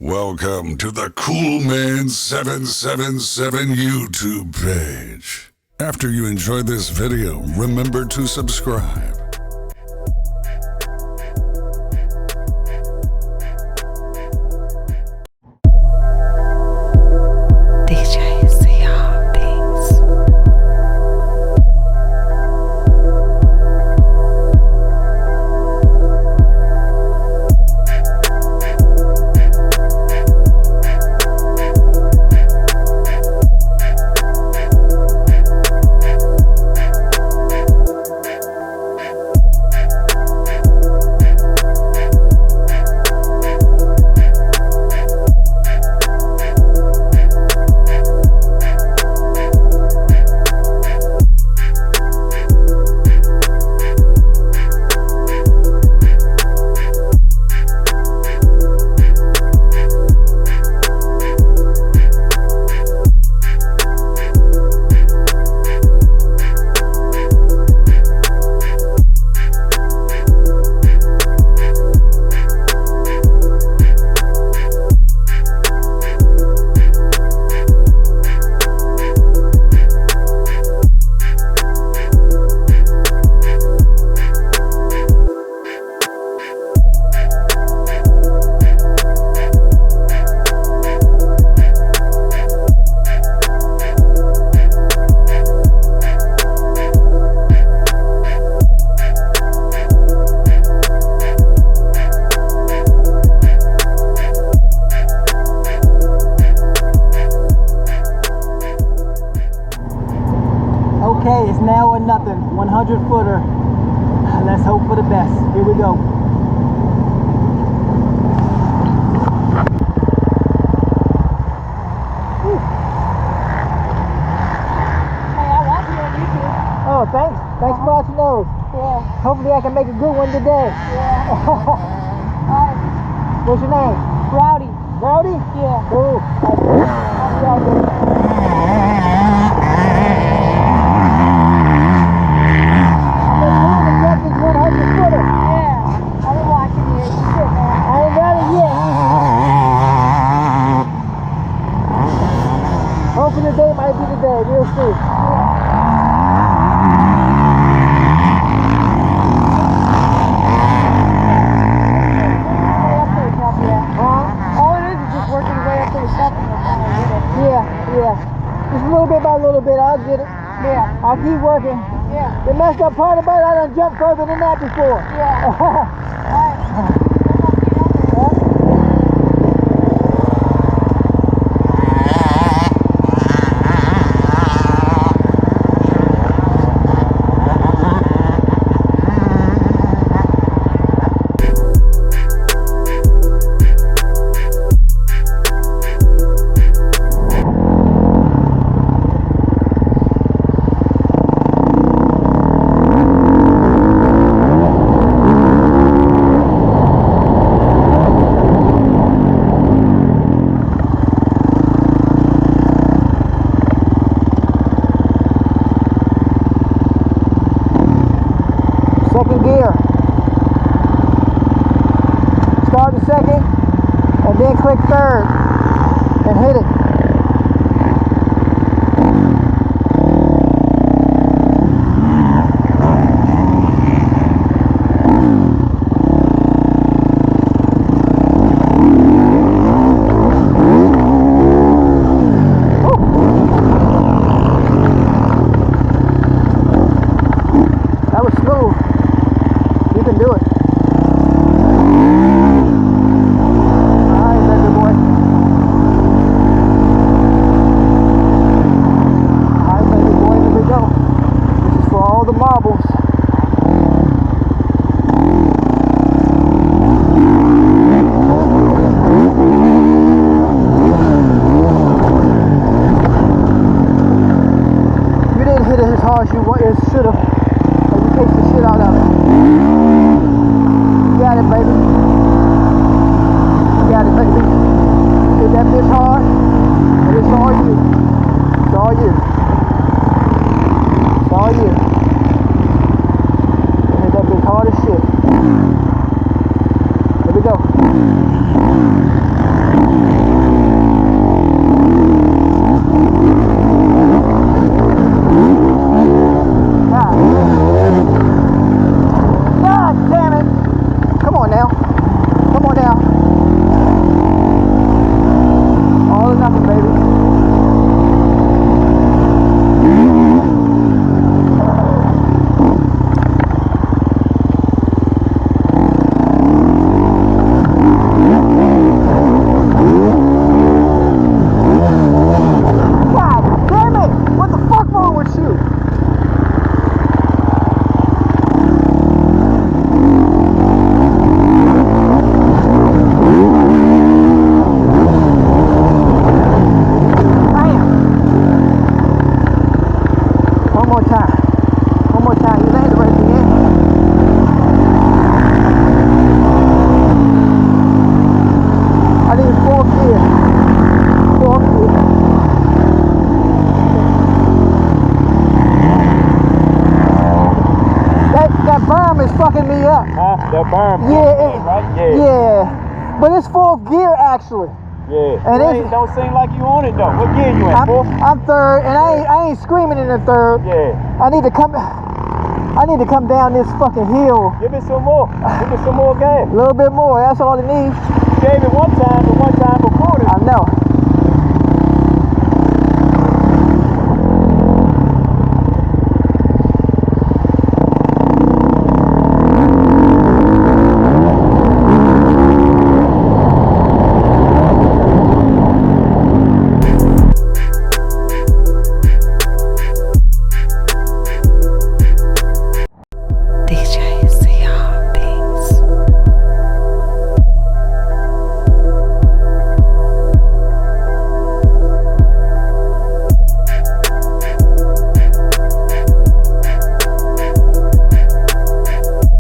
Welcome to the Coolman777 YouTube page. After you enjoy this video, remember to subscribe. Okay, it's now or nothing. 100 footer. Let's hope for the best. Here we go. Whew. Hey, I watch you on YouTube. Oh, thanks. Thanks for watching those. Yeah. Hopefully I can make a good one today. Yeah. Alright. What's your name? Rowdy. Rowdy? Yeah. Cool. I'll see y'all later. Hoping today might be the day, we'll see. All it is just working his way up to the top and we'll finally get it. Yeah. Just a little bit by little bit, I'll get it. Yeah. I'll keep working. Yeah. The messed up part about it, I done jumped further than that before. Yeah. Alright. Second gear. Start the second, and then click third, and hit it. That was smooth. You can do it. Alright, baby boy. That berm. Yeah, Right? Yeah. yeah. But it's fourth gear actually. Yeah. And It don't seem like you on it though. What gear you in? Fourth? I'm third, and I ain't screaming in the third. Yeah. I need to come down this fucking hill. Give it some more. Give it some more gas. A little bit more. That's all it needs. You gave it one time.